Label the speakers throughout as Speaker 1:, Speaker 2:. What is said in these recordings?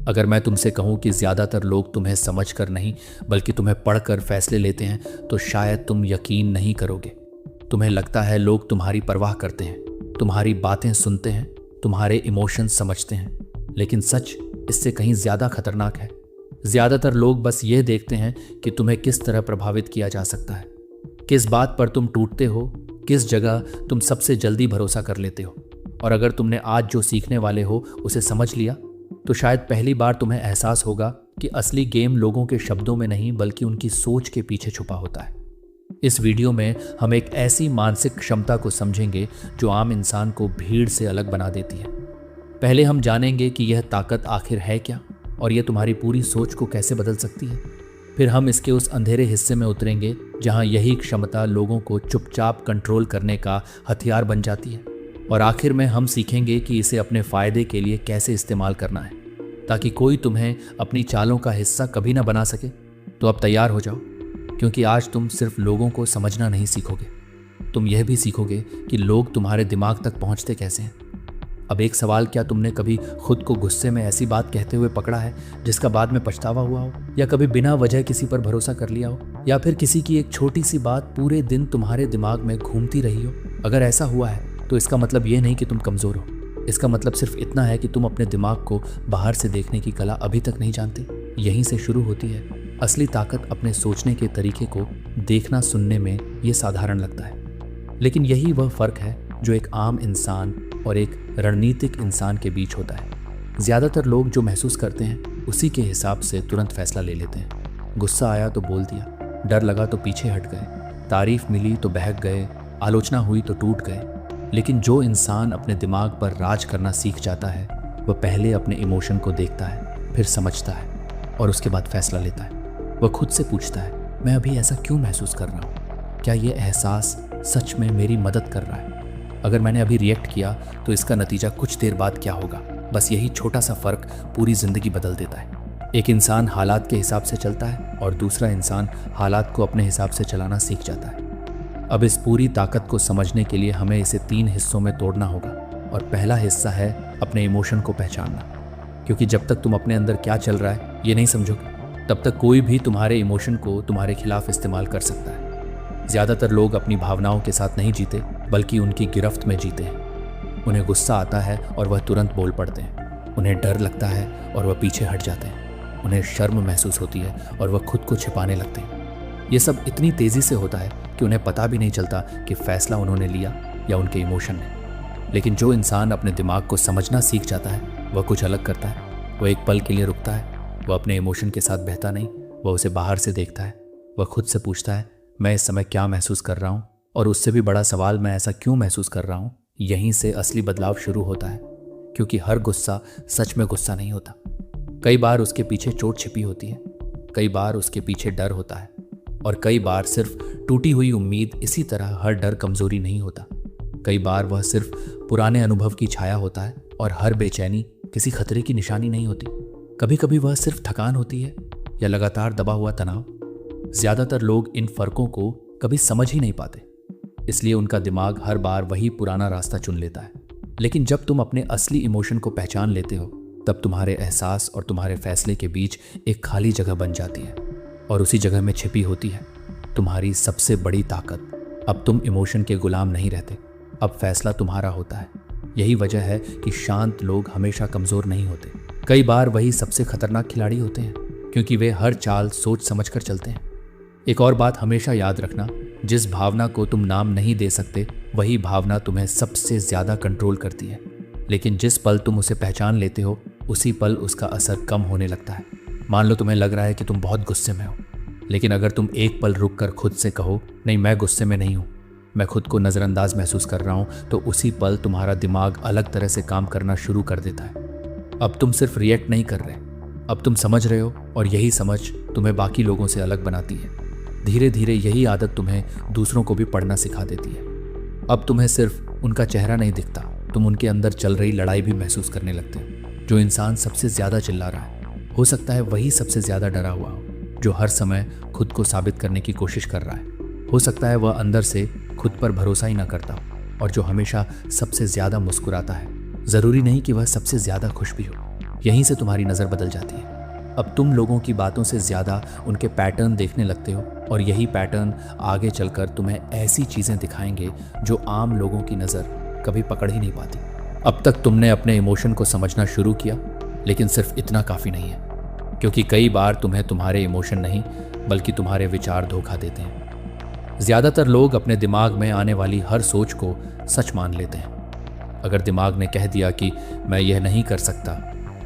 Speaker 1: अगर मैं तुमसे कहूं कि ज्यादातर लोग तुम्हें समझकर नहीं बल्कि तुम्हें पढ़कर फैसले लेते हैं तो शायद तुम यकीन नहीं करोगे। तुम्हें लगता है लोग तुम्हारी परवाह करते हैं, तुम्हारी बातें सुनते हैं, तुम्हारे इमोशंस समझते हैं, लेकिन सच इससे कहीं ज्यादा खतरनाक है। ज्यादातर लोग बस ये देखते हैं कि तुम्हें किस तरह प्रभावित किया जा सकता है, किस बात पर तुम टूटते हो, किस जगह तुम सबसे जल्दी भरोसा कर लेते हो। और अगर तुमने आज जो सीखने वाले हो उसे समझ लिया तो शायद पहली बार तुम्हें एहसास होगा कि असली गेम लोगों के शब्दों में नहीं बल्कि उनकी सोच के पीछे छुपा होता है। इस वीडियो में हम एक ऐसी मानसिक क्षमता को समझेंगे जो आम इंसान को भीड़ से अलग बना देती है। पहले हम जानेंगे कि यह ताकत आखिर है क्या और यह तुम्हारी पूरी सोच को कैसे बदल सकती है। फिर हम इसके उस अंधेरे हिस्से में उतरेंगे जहां यही क्षमता लोगों को चुपचाप कंट्रोल करने का हथियार बन जाती है। और आखिर में हम सीखेंगे कि इसे अपने फायदे के लिए कैसे इस्तेमाल करना है ताकि कोई तुम्हें अपनी चालों का हिस्सा कभी ना बना सके। तो अब तैयार हो जाओ, क्योंकि आज तुम सिर्फ लोगों को समझना नहीं सीखोगे, तुम यह भी सीखोगे कि लोग तुम्हारे दिमाग तक पहुंचते कैसे हैं। अब एक सवाल, क्या तुमने कभी खुद को गुस्से में ऐसी बात कहते हुए पकड़ा है जिसका बाद में पछतावा हुआ हो, या कभी बिना वजह किसी पर भरोसा कर लिया हो, या फिर किसी की एक छोटी सी बात पूरे दिन तुम्हारे दिमाग में घूमती रही हो? अगर ऐसा हुआ है तो इसका मतलब ये नहीं कि तुम कमजोर हो, इसका मतलब सिर्फ इतना है कि तुम अपने दिमाग को बाहर से देखने की कला अभी तक नहीं जानते। यहीं से शुरू होती है असली ताकत। अपने सोचने के तरीके को देखना सुनने में ये साधारण लगता है, लेकिन यही वह फर्क है जो एक आम इंसान और एक रणनीतिक इंसान के बीच होता है। ज्यादातर लोग जो महसूस करते हैं उसी के हिसाब से तुरंत फैसला ले लेते हैं। गुस्सा आया तो बोल दिया, डर लगा तो पीछे हट गए, तारीफ मिली तो बहक गए, आलोचना हुई तो टूट गए। लेकिन जो इंसान अपने दिमाग पर राज करना सीख जाता है वह पहले अपने इमोशन को देखता है, फिर समझता है और उसके बाद फैसला लेता है। वह खुद से पूछता है, मैं अभी ऐसा क्यों महसूस कर रहा हूँ? क्या ये एहसास सच में मेरी मदद कर रहा है? अगर मैंने अभी रिएक्ट किया तो इसका नतीजा कुछ देर बाद क्या होगा? बस यही छोटा सा फर्क पूरी जिंदगी बदल देता है। एक इंसान हालात के हिसाब से चलता है और दूसरा इंसान हालात को अपने हिसाब से चलाना सीख जाता है। अब इस पूरी ताकत को समझने के लिए हमें इसे 3 हिस्सों में तोड़ना होगा। और पहला हिस्सा है अपने इमोशन को पहचानना, क्योंकि जब तक तुम अपने अंदर क्या चल रहा है ये नहीं समझोगे तब तक कोई भी तुम्हारे इमोशन को तुम्हारे खिलाफ इस्तेमाल कर सकता है। ज्यादातर लोग अपनी भावनाओं के साथ नहीं जीते बल्कि उनकी गिरफ्त में जीते हैं। उन्हें गुस्सा आता है और वह तुरंत बोल पड़ते हैं, उन्हें डर लगता है और वह पीछे हट जाते हैं, उन्हें शर्म महसूस होती है और वह खुद को छिपाने लगते हैं। ये सब इतनी तेजी से होता है कि उन्हें पता भी नहीं चलता कि फैसला उन्होंने लिया या उनके इमोशन ने। लेकिन जो इंसान अपने दिमाग को समझना सीख जाता है वह कुछ अलग करता है। वह एक पल के लिए रुकता है, वह अपने इमोशन के साथ बहता नहीं, वह उसे बाहर से देखता है। वह खुद से पूछता है, मैं इस समय क्या महसूस कर रहा हूँ, और उससे भी बड़ा सवाल, मैं ऐसा क्यों महसूस कर रहा हूँ। यहीं से असली बदलाव शुरू होता है, क्योंकि हर गुस्सा सच में गुस्सा नहीं होता। कई बार उसके पीछे चोट छिपी होती है, कई बार उसके पीछे डर होता है, और कई बार सिर्फ टूटी हुई उम्मीद। इसी तरह हर डर कमजोरी नहीं होता, कई बार वह सिर्फ पुराने अनुभव की छाया होता है, और हर बेचैनी किसी खतरे की निशानी नहीं होती। कभी कभी वह सिर्फ थकान होती है या लगातार दबा हुआ तनाव। ज्यादातर लोग इन फर्कों को कभी समझ ही नहीं पाते, इसलिए उनका दिमाग हर बार वही पुराना रास्ता चुन लेता है। लेकिन जब तुम अपने असली इमोशन को पहचान लेते हो तब तुम्हारे एहसास और तुम्हारे फैसले के बीच एक खाली जगह बन जाती है, और उसी जगह में छिपी होती है तुम्हारी सबसे बड़ी ताकत। अब तुम इमोशन के गुलाम नहीं रहते, अब फैसला तुम्हारा होता है। यही वजह है कि शांत लोग हमेशा कमजोर नहीं होते, कई बार वही सबसे खतरनाक खिलाड़ी होते हैं, क्योंकि वे हर चाल सोच समझकर चलते हैं। एक और बात हमेशा याद रखना, जिस भावना को तुम नाम नहीं दे सकते वही भावना तुम्हें सबसे ज्यादा कंट्रोल करती है। लेकिन जिस पल तुम उसे पहचान लेते हो उसी पल उसका असर कम होने लगता है। मान लो तुम्हें लग रहा है कि तुम बहुत गुस्से में हो, लेकिन अगर तुम एक पल रुक कर खुद से कहो, नहीं मैं गुस्से में नहीं हूं, मैं खुद को नज़रअंदाज महसूस कर रहा हूं, तो उसी पल तुम्हारा दिमाग अलग तरह से काम करना शुरू कर देता है। अब तुम सिर्फ रिएक्ट नहीं कर रहे, अब तुम समझ रहे हो, और यही समझ तुम्हें बाकी लोगों से अलग बनाती है। धीरे धीरे यही आदत तुम्हें दूसरों को भी पढ़ना सिखा देती है। अब तुम्हें सिर्फ उनका चेहरा नहीं दिखता, तुम उनके अंदर चल रही लड़ाई भी महसूस करने लगते हो। जो इंसान सबसे ज्यादा चिल्ला रहा है हो सकता है वही सबसे ज्यादा डरा हुआ हो, जो हर समय खुद को साबित करने की कोशिश कर रहा है। हो सकता है वह अंदर से खुद पर भरोसा ही ना करता हो, और जो हमेशा सबसे ज्यादा मुस्कुराता है जरूरी नहीं कि वह सबसे ज्यादा खुश भी हो। यहीं से तुम्हारी नज़र बदल जाती है। अब तुम लोगों की बातों से ज़्यादा उनके पैटर्न देखने लगते हो और यही पैटर्न आगे चलकर तुम्हें ऐसी चीज़ें दिखाएंगे जो आम लोगों की नज़र कभी पकड़ ही नहीं पाती। अब तक तुमने अपने इमोशन को समझना शुरू किया, लेकिन सिर्फ इतना काफ़ी नहीं है, क्योंकि कई बार तुम्हें तुम्हारे इमोशन नहीं बल्कि तुम्हारे विचार धोखा देते हैं। ज़्यादातर लोग अपने दिमाग में आने वाली हर सोच को सच मान लेते हैं। अगर दिमाग ने कह दिया कि मैं यह नहीं कर सकता,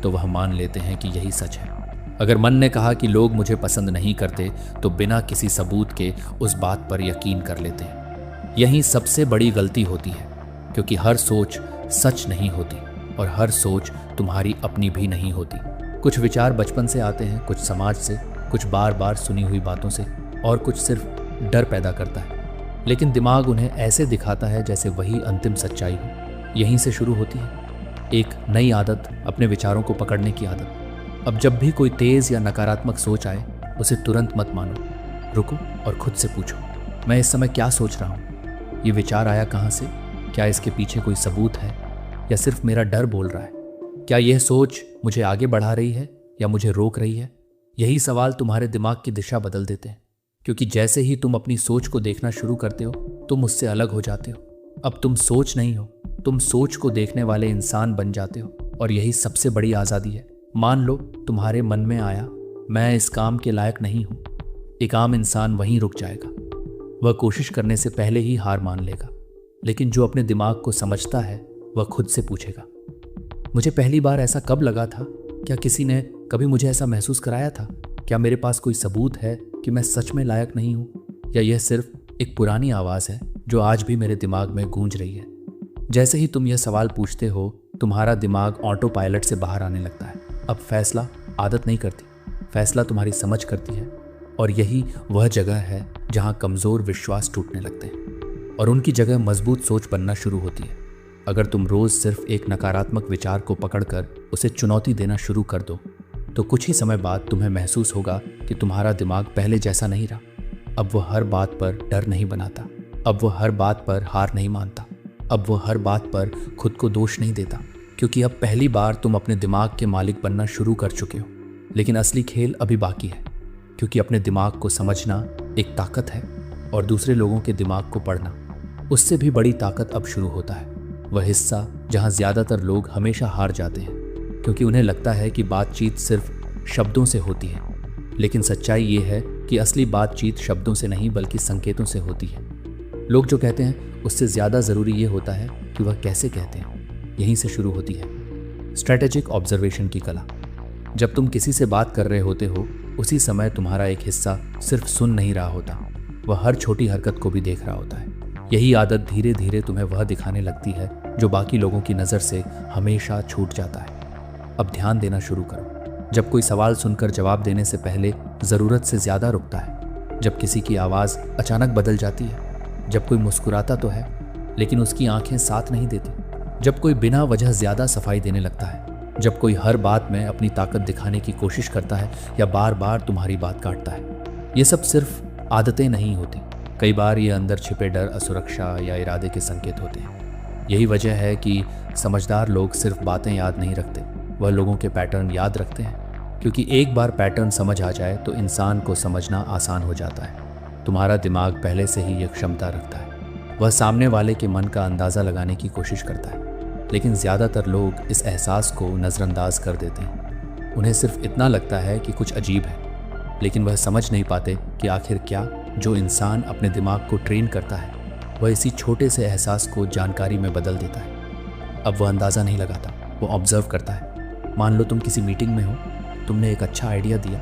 Speaker 1: तो वह मान लेते हैं कि यही सच है। अगर मन ने कहा कि लोग मुझे पसंद नहीं करते, तो बिना किसी सबूत के उस बात पर यकीन कर लेते हैं। यही सबसे बड़ी गलती होती है, क्योंकि हर सोच सच नहीं होती और हर सोच तुम्हारी अपनी भी नहीं होती। कुछ विचार बचपन से आते हैं, कुछ समाज से, कुछ बार बार सुनी हुई बातों से, और कुछ सिर्फ डर पैदा करता है। लेकिन दिमाग उन्हें ऐसे दिखाता है जैसे वही अंतिम सच्चाई हो। यहीं से शुरू होती है एक नई आदत, अपने विचारों को पकड़ने की आदत। अब जब भी कोई तेज या नकारात्मक सोच आए, उसे तुरंत मत मानो। रुको और खुद से पूछो, मैं इस समय क्या सोच रहा हूँ? ये विचार आया कहाँ से? क्या इसके पीछे कोई सबूत है या सिर्फ मेरा डर बोल रहा है? क्या यह सोच मुझे आगे बढ़ा रही है या मुझे रोक रही है? यही सवाल तुम्हारे दिमाग की दिशा बदल देते हैं, क्योंकि जैसे ही तुम अपनी सोच को देखना शुरू करते हो, तुम उससे अलग हो जाते हो। अब तुम सोच नहीं हो, तुम सोच को देखने वाले इंसान बन जाते हो, और यही सबसे बड़ी आज़ादी है। मान लो तुम्हारे मन में आया, मैं इस काम के लायक नहीं हूं। एक आम इंसान वहीं रुक जाएगा। वह कोशिश करने से पहले ही हार मान लेगा। लेकिन जो अपने दिमाग को समझता है, वह खुद से पूछेगा, मुझे पहली बार ऐसा कब लगा था? क्या किसी ने कभी मुझे ऐसा महसूस कराया था? क्या मेरे पास कोई सबूत है कि मैं सच में लायक नहीं हूं? या यह सिर्फ एक पुरानी आवाज़ है जो आज भी मेरे दिमाग में गूंज रही है? जैसे ही तुम यह सवाल पूछते हो, तुम्हारा दिमाग ऑटो पायलट से बाहर आने लगता है। अब फैसला आदत नहीं करती, फैसला तुम्हारी समझ करती है। और यही वह जगह है जहां कमज़ोर विश्वास टूटने लगते हैं और उनकी जगह मजबूत सोच बनना शुरू होती है। अगर तुम रोज़ सिर्फ एक नकारात्मक विचार को पकड़कर उसे चुनौती देना शुरू कर दो, तो कुछ ही समय बाद तुम्हें महसूस होगा कि तुम्हारा दिमाग पहले जैसा नहीं रहा। अब वह हर बात पर डर नहीं बनाता, अब वह हर बात पर हार नहीं मानता, अब वह हर बात पर खुद को दोष नहीं देता, क्योंकि अब पहली बार तुम अपने दिमाग के मालिक बनना शुरू कर चुके हो। लेकिन असली खेल अभी बाकी है, क्योंकि अपने दिमाग को समझना एक ताकत है और दूसरे लोगों के दिमाग को पढ़ना उससे भी बड़ी ताकत अब शुरू होता है। वह हिस्सा जहां ज़्यादातर लोग हमेशा हार जाते हैं, क्योंकि उन्हें लगता है कि बातचीत सिर्फ शब्दों से होती है। लेकिन सच्चाई ये है कि असली बातचीत शब्दों से नहीं बल्कि संकेतों से होती है। लोग जो कहते हैं उससे ज़्यादा ज़रूरी ये होता है कि वह कैसे कहते हैं। यहीं से शुरू होती है स्ट्रैटेजिक ऑब्जर्वेशन की कला। जब तुम किसी से बात कर रहे होते हो, उसी समय तुम्हारा एक हिस्सा सिर्फ सुन नहीं रहा होता, वह हर छोटी हरकत को भी देख रहा होता है। यही आदत धीरे धीरे तुम्हें वह दिखाने लगती है जो बाकी लोगों की नज़र से हमेशा छूट जाता है। अब ध्यान देना शुरू करो। जब कोई सवाल सुनकर जवाब देने से पहले ज़रूरत से ज़्यादा रुकता है, जब किसी की आवाज़ अचानक बदल जाती है, जब कोई मुस्कुराता तो है लेकिन उसकी आंखें साथ नहीं देती, जब कोई बिना वजह ज़्यादा सफाई देने लगता है, जब कोई हर बात में अपनी ताकत दिखाने की कोशिश करता है या बार बार तुम्हारी बात काटता है। ये सब सिर्फ आदतें नहीं होती, कई बार ये अंदर छिपे डर, असुरक्षा या इरादे के संकेत होते हैं। यही वजह है कि समझदार लोग सिर्फ बातें याद नहीं रखते, वह लोगों के पैटर्न याद रखते हैं, क्योंकि एक बार पैटर्न समझ आ जाए तो इंसान को समझना आसान हो जाता है। तुम्हारा दिमाग पहले से ही यह क्षमता रखता है, वह सामने वाले के मन का अंदाज़ा लगाने की कोशिश करता है। लेकिन ज़्यादातर लोग इस एहसास को नज़रअंदाज कर देते हैं। उन्हें सिर्फ इतना लगता है कि कुछ अजीब है, लेकिन वह समझ नहीं पाते कि आखिर क्या जो इंसान अपने दिमाग को ट्रेन करता है, वह इसी छोटे से एहसास को जानकारी में बदल देता है। अब वह अंदाज़ा नहीं लगाता, वो ऑब्जर्व करता है। मान लो तुम किसी मीटिंग में हो, तुमने एक अच्छा आइडिया दिया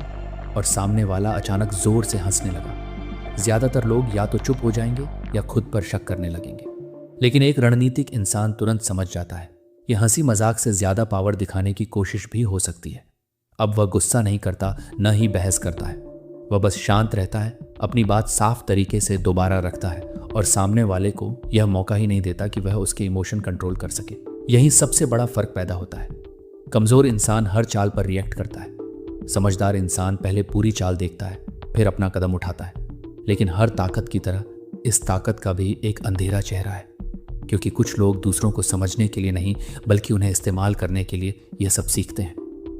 Speaker 1: और सामने वाला अचानक ज़ोर से हंसने लगा। ज़्यादातर लोग या तो चुप हो जाएंगे या खुद पर शक करने लगेंगे। लेकिन एक रणनीतिक इंसान तुरंत समझ जाता है, यह हंसी मजाक से ज़्यादा पावर दिखाने की कोशिश भी हो सकती है। अब वह गुस्सा नहीं करता, न ही बहस करता है, वह बस शांत रहता है, अपनी बात साफ तरीके से दोबारा रखता है और सामने वाले को यह मौका ही नहीं देता कि वह उसके इमोशन कंट्रोल कर सके। यही सबसे बड़ा फर्क पैदा होता है। कमज़ोर इंसान हर चाल पर रिएक्ट करता है, समझदार इंसान पहले पूरी चाल देखता है, फिर अपना कदम उठाता है। लेकिन हर ताकत की तरह इस ताकत का भी एक अंधेरा चेहरा है, क्योंकि कुछ लोग दूसरों को समझने के लिए नहीं बल्कि उन्हें इस्तेमाल करने के लिए यह सब सीखते हैं।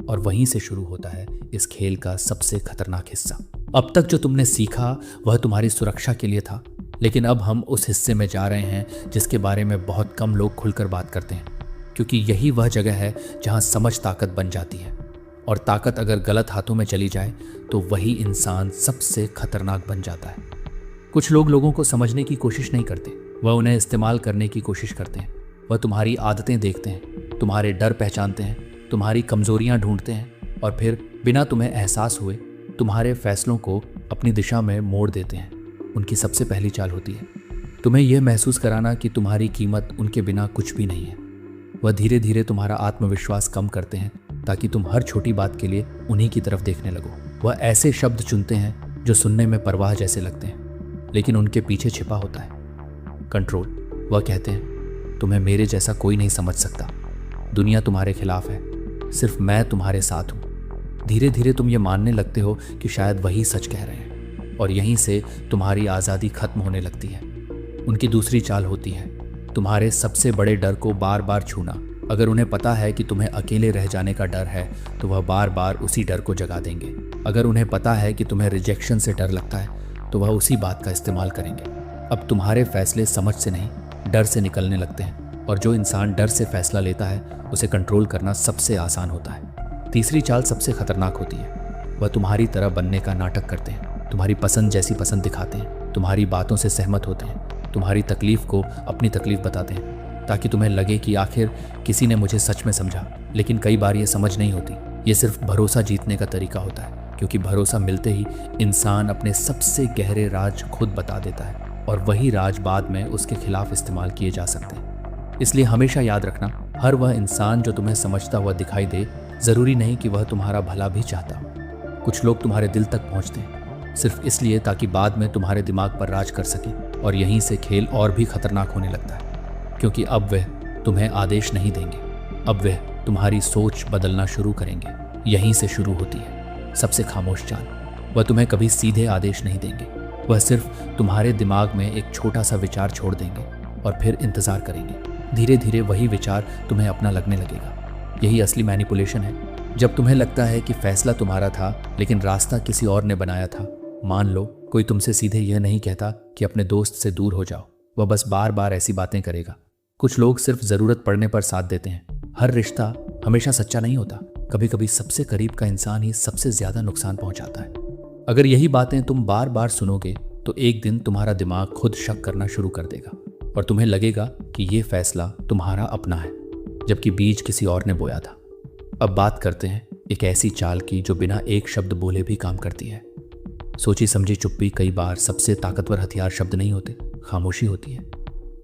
Speaker 1: और वहीं से शुरू होता है इस खेल का सबसे खतरनाक हिस्सा। अब तक जो तुमने सीखा वह तुम्हारी सुरक्षा के लिए था, लेकिन अब हम उस हिस्से में जा रहे हैं जिसके बारे में बहुत कम लोग खुलकर बात करते हैं, क्योंकि यही वह जगह है जहां समझ ताकत बन जाती है। और ताकत अगर गलत हाथों में चली जाए तो वही इंसान सबसे खतरनाक बन जाता है। कुछ लोग लोगों को समझने की कोशिश नहीं करते, वह उन्हें इस्तेमाल करने की कोशिश करते हैं। वह तुम्हारी आदतें देखते हैं, तुम्हारे डर पहचानते हैं, तुम्हारी कमजोरियां ढूंढते हैं और फिर बिना तुम्हें एहसास हुए तुम्हारे फैसलों को अपनी दिशा में मोड़ देते हैं। उनकी सबसे पहली चाल होती है तुम्हें यह महसूस कराना कि तुम्हारी कीमत उनके बिना कुछ भी नहीं है। वह धीरे धीरे तुम्हारा आत्मविश्वास कम करते हैं ताकि तुम हर छोटी बात के लिए उन्हीं की तरफ देखने लगो। वह ऐसे शब्द चुनते हैं जो सुनने में परवाह जैसे लगते हैं, लेकिन उनके पीछे छिपा होता है कंट्रोल। वह कहते हैं तुम्हें मेरे जैसा कोई नहीं समझ सकता, दुनिया तुम्हारे खिलाफ है, सिर्फ मैं तुम्हारे साथ हूँ। धीरे धीरे तुम ये मानने लगते हो कि शायद वही सच कह रहे हैं और यहीं से तुम्हारी आज़ादी खत्म होने लगती है। उनकी दूसरी चाल होती है तुम्हारे सबसे बड़े डर को बार बार छूना। अगर उन्हें पता है कि तुम्हें अकेले रह जाने का डर है तो वह बार बार उसी डर को जगा देंगे। अगर उन्हें पता है कि तुम्हें रिजेक्शन से डर लगता है तो वह उसी बात का इस्तेमाल करेंगे। अब तुम्हारे फैसले समझ से नहीं डर से निकलने लगते हैं और जो इंसान डर से फैसला लेता है उसे कंट्रोल करना सबसे आसान होता है। तीसरी चाल सबसे खतरनाक होती है। वह तुम्हारी तरह बनने का नाटक करते हैं, तुम्हारी पसंद जैसी पसंद दिखाते हैं, तुम्हारी बातों से सहमत होते हैं, तुम्हारी तकलीफ को अपनी तकलीफ बताते हैं ताकि तुम्हें लगे कि आखिर किसी ने मुझे सच में समझा। लेकिन कई बार ये समझ नहीं होती, ये सिर्फ भरोसा जीतने का तरीका होता है, क्योंकि भरोसा मिलते ही इंसान अपने सबसे गहरे राज खुद बता देता है और वही राज बाद में उसके खिलाफ इस्तेमाल किए जा सकते हैं। इसलिए हमेशा याद रखना, हर वह इंसान जो तुम्हें समझता हुआ दिखाई दे जरूरी नहीं कि वह तुम्हारा भला भी चाहता हो। कुछ लोग तुम्हारे दिल तक पहुंचते हैं सिर्फ इसलिए ताकि बाद में तुम्हारे दिमाग पर राज कर सके, और यहीं से खेल और भी खतरनाक होने लगता है, क्योंकि अब वह तुम्हें आदेश नहीं देंगे, अब वह तुम्हारी सोच बदलना शुरू करेंगे। यहीं से शुरू होती है सबसे खामोश चाल। वह तुम्हें कभी सीधे आदेश नहीं देंगे, वह सिर्फ तुम्हारे दिमाग में एक छोटा सा विचार छोड़ देंगे और फिर इंतजार करेंगे। धीरे धीरे वही विचार तुम्हें अपना लगने लगेगा। यही असली मैनिपुलेशन है। जब तुम्हें लगता है कि फैसला तुम्हारा था लेकिन रास्ता किसी और ने बनाया था। मान लो कोई तुमसे सीधे यह नहीं कहता कि अपने दोस्त से दूर हो जाओ, वह बस बार बार ऐसी बातें करेगा। कुछ लोग सिर्फ जरूरत पड़ने पर साथ देते हैं। हर रिश्ता हमेशा सच्चा नहीं होता, कभी कभी सबसे करीब का इंसान ही सबसे ज्यादा नुकसान पहुंचाता है। अगर यही बातें तुम बार बार सुनोगे तो एक दिन तुम्हारा दिमाग खुद शक करना शुरू कर देगा और तुम्हें लगेगा कि यह फैसला तुम्हारा अपना है, जबकि बीज किसी और ने बोया था। अब बात करते हैं एक ऐसी चाल की जो बिना एक शब्द बोले भी काम करती है। सोची समझी चुप्पी कई बार सबसे ताकतवर हथियार शब्द नहीं होते, खामोशी होती है।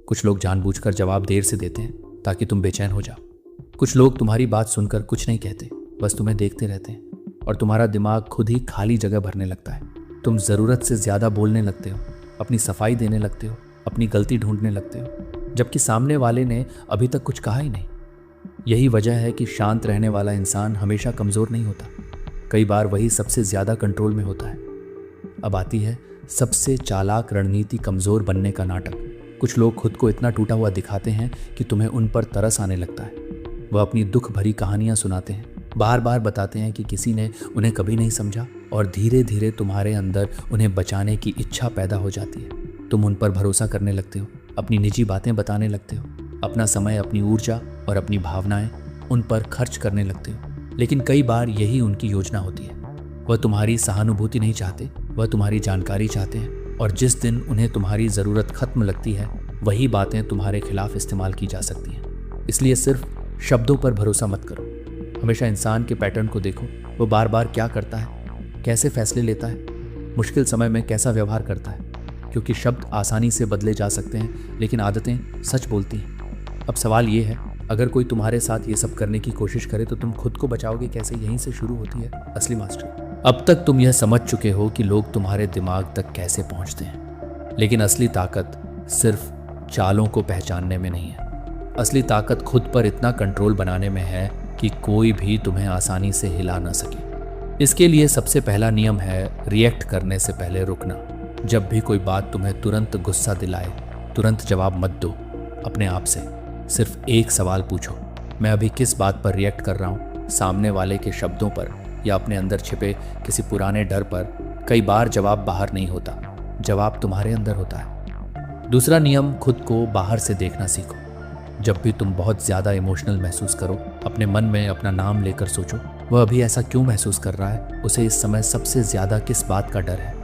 Speaker 1: कुछ लोग जानबूझकर जवाब देर से देते हैं ताकि तुम बेचैन हो जाओ। कुछ लोग तुम्हारी बात सुनकर कुछ नहीं कहते, बस तुम्हें देखते रहते हैं और तुम्हारा दिमाग खुद ही खाली जगह भरने लगता है। तुम ज़रूरत से ज़्यादा बोलने लगते हो, अपनी सफाई देने लगते हो, अपनी गलती ढूंढने लगते हो, जबकि सामने वाले ने अभी तक कुछ कहा ही नहीं। यही वजह है कि शांत रहने वाला इंसान हमेशा कमज़ोर नहीं होता, कई बार वही सबसे ज़्यादा कंट्रोल में होता है। अब आती है सबसे चालाक रणनीति, कमज़ोर बनने का नाटक। कुछ लोग खुद को इतना टूटा हुआ दिखाते हैं कि तुम्हें उन पर तरस आने लगता है। वह अपनी दुख भरी कहानियां सुनाते हैं, बार बार बताते हैं कि किसी ने उन्हें कभी नहीं समझा, और धीरे धीरे तुम्हारे अंदर उन्हें बचाने की इच्छा पैदा हो जाती है। तुम उन पर भरोसा करने लगते हो, अपनी निजी बातें बताने लगते हो, अपना समय, अपनी ऊर्जा और अपनी भावनाएं उन पर खर्च करने लगते हो। लेकिन कई बार यही उनकी योजना होती है। वह तुम्हारी सहानुभूति नहीं चाहते, वह तुम्हारी जानकारी चाहते हैं, और जिस दिन उन्हें तुम्हारी ज़रूरत खत्म लगती है वही बातें तुम्हारे खिलाफ इस्तेमाल की जा सकती हैं। इसलिए सिर्फ शब्दों पर भरोसा मत करो, हमेशा इंसान के पैटर्न को देखो। वो बार बार क्या करता है, कैसे फैसले लेता है, मुश्किल समय में कैसा व्यवहार करता है, क्योंकि शब्द आसानी से बदले जा सकते हैं लेकिन आदतें सच बोलती हैं। अब सवाल ये है, अगर कोई तुम्हारे साथ ये सब करने की कोशिश करे तो तुम खुद को बचाओगे कैसे? यहीं से शुरू होती है असली मास्टर। अब तक तुम यह समझ चुके हो कि लोग तुम्हारे दिमाग तक कैसे पहुंचते हैं, लेकिन असली ताकत सिर्फ चालों को पहचानने में नहीं है। असली ताकत खुद पर इतना कंट्रोल बनाने में है कि कोई भी तुम्हें आसानी से हिला ना सके। इसके लिए सबसे पहला नियम है रिएक्ट करने से पहले रुकना। जब भी कोई बात तुम्हें तुरंत गुस्सा दिलाए, तुरंत जवाब मत दो। अपने आप से सिर्फ एक सवाल पूछो, मैं अभी किस बात पर रिएक्ट कर रहा हूँ? सामने वाले के शब्दों पर या अपने अंदर छिपे किसी पुराने डर पर कई बार जवाब बाहर नहीं होता, जवाब तुम्हारे अंदर होता है। दूसरा नियम, खुद को बाहर से देखना सीखो। जब भी तुम बहुत ज़्यादा इमोशनल महसूस करो, अपने मन में अपना नाम लेकर सोचो, वह अभी ऐसा क्यों महसूस कर रहा है, उसे इस समय सबसे ज़्यादा किस बात का डर है,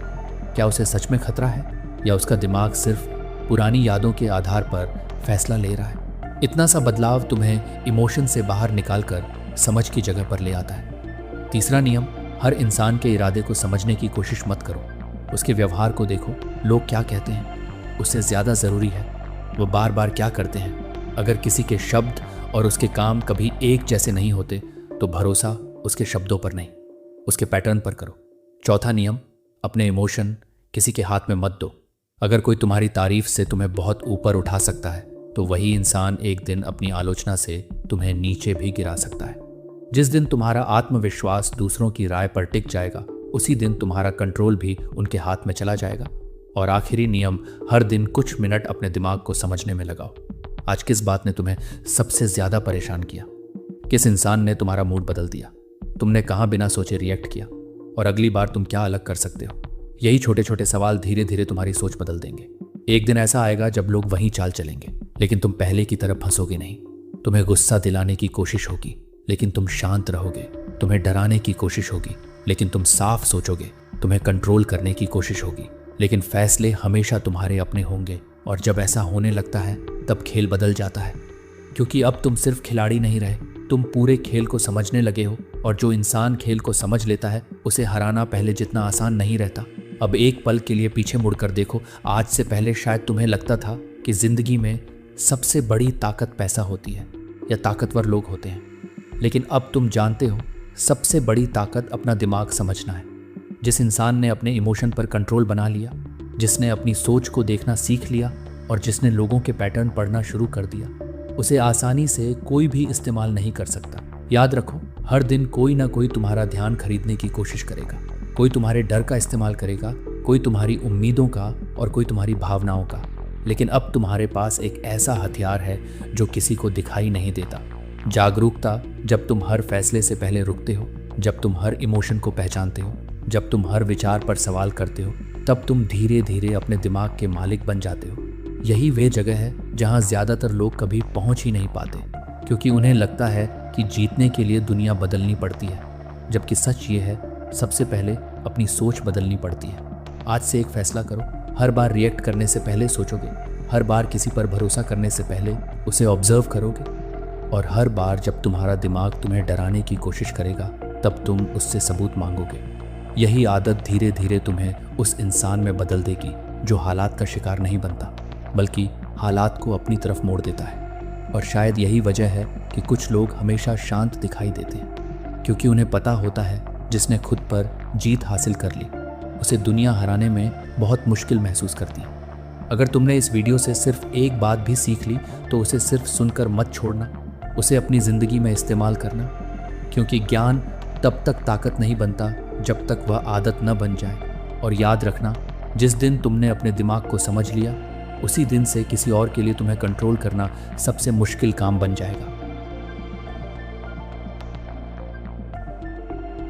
Speaker 1: क्या उसे सच में खतरा है या उसका दिमाग सिर्फ पुरानी यादों के आधार पर फैसला ले रहा है। इतना सा बदलाव तुम्हें इमोशन से बाहर निकालकर समझ की जगह पर ले आता है। तीसरा नियम, हर इंसान के इरादे को समझने की कोशिश मत करो, उसके व्यवहार को देखो। लोग क्या कहते हैं उससे ज़्यादा ज़रूरी है वो बार बार क्या करते हैं। अगर किसी के शब्द और उसके काम कभी एक जैसे नहीं होते तो भरोसा उसके शब्दों पर नहीं, उसके पैटर्न पर करो। चौथा नियम, अपने इमोशन किसी के हाथ में मत दो। अगर कोई तुम्हारी तारीफ से तुम्हें बहुत ऊपर उठा सकता है तो वही इंसान एक दिन अपनी आलोचना से तुम्हें नीचे भी गिरा सकता है। जिस दिन तुम्हारा आत्मविश्वास दूसरों की राय पर टिक जाएगा, उसी दिन तुम्हारा कंट्रोल भी उनके हाथ में चला जाएगा। और आखिरी नियम, हर दिन कुछ मिनट अपने दिमाग को समझने में लगाओ। आज किस बात ने तुम्हें सबसे ज्यादा परेशान किया, किस इंसान ने तुम्हारा मूड बदल दिया, तुमने कहां बिना सोचे रिएक्ट किया और अगली बार तुम क्या अलग कर सकते हो। यही छोटे छोटे सवाल धीरे धीरे तुम्हारी सोच बदल देंगे। एक दिन ऐसा आएगा जब लोग वहीं चाल चलेंगे, लेकिन तुम पहले की तरफ फंसोगे नहीं। तुम्हें गुस्सा दिलाने की कोशिश होगी लेकिन तुम शांत रहोगे। तुम्हें डराने की कोशिश होगी लेकिन तुम साफ सोचोगे। तुम्हें कंट्रोल करने की कोशिश होगी लेकिन फैसले हमेशा तुम्हारे अपने होंगे। और जब ऐसा होने लगता है तब खेल बदल जाता है, क्योंकि अब तुम सिर्फ खिलाड़ी नहीं रहे, तुम पूरे खेल को समझने लगे हो। और जो इंसान खेल को समझ लेता है उसे हराना पहले जितना आसान नहीं रहता। अब एक पल के लिए पीछे मुड़कर देखो। आज से पहले शायद तुम्हें लगता था कि जिंदगी में सबसे बड़ी ताकत पैसा होती है या ताकतवर लोग होते हैं, लेकिन अब तुम जानते हो सबसे बड़ी ताकत अपना दिमाग समझना है। जिस इंसान ने अपने इमोशन पर कंट्रोल बना लिया, जिसने अपनी सोच को देखना सीख लिया और जिसने लोगों के पैटर्न पढ़ना शुरू कर दिया, उसे आसानी से कोई भी इस्तेमाल नहीं कर सकता। याद रखो, हर दिन कोई ना कोई तुम्हारा ध्यान खरीदने की कोशिश करेगा। कोई तुम्हारे डर का इस्तेमाल करेगा, कोई तुम्हारी उम्मीदों का और कोई तुम्हारी भावनाओं का। लेकिन अब तुम्हारे पास एक ऐसा हथियार है जो किसी को दिखाई नहीं देता, जागरूकता। जब तुम हर फैसले से पहले रुकते हो, जब तुम हर इमोशन को पहचानते हो, जब तुम हर विचार पर सवाल करते हो, तब तुम धीरे धीरे अपने दिमाग के मालिक बन जाते हो। यही वे जगह है जहां ज्यादातर लोग कभी पहुंच ही नहीं पाते, क्योंकि उन्हें लगता है कि जीतने के लिए दुनिया बदलनी पड़ती है, जबकि सच ये है सबसे पहले अपनी सोच बदलनी पड़ती है। आज से एक फैसला करो, हर बार रिएक्ट करने से पहले सोचोगे, हर बार किसी पर भरोसा करने से पहले उसे ऑब्जर्व करोगे, और हर बार जब तुम्हारा दिमाग तुम्हें डराने की कोशिश करेगा तब तुम उससे सबूत मांगोगे। यही आदत धीरे धीरे तुम्हें उस इंसान में बदल देगी जो हालात का शिकार नहीं बनता, बल्कि हालात को अपनी तरफ मोड़ देता है। और शायद यही वजह है कि कुछ लोग हमेशा शांत दिखाई देते हैं, क्योंकि उन्हें पता होता है जिसने खुद पर जीत हासिल कर ली उसे दुनिया हराने में बहुत मुश्किल महसूस करती है। अगर तुमने इस वीडियो से सिर्फ एक बात भी सीख ली तो उसे सिर्फ सुनकर मत छोड़ना, उसे अपनी ज़िंदगी में इस्तेमाल करना, क्योंकि ज्ञान तब तक ताकत नहीं बनता जब तक वह आदत न बन जाए। और याद रखना, जिस दिन तुमने अपने दिमाग को समझ लिया, उसी दिन से किसी और के लिए तुम्हें कंट्रोल करना सबसे मुश्किल काम बन जाएगा।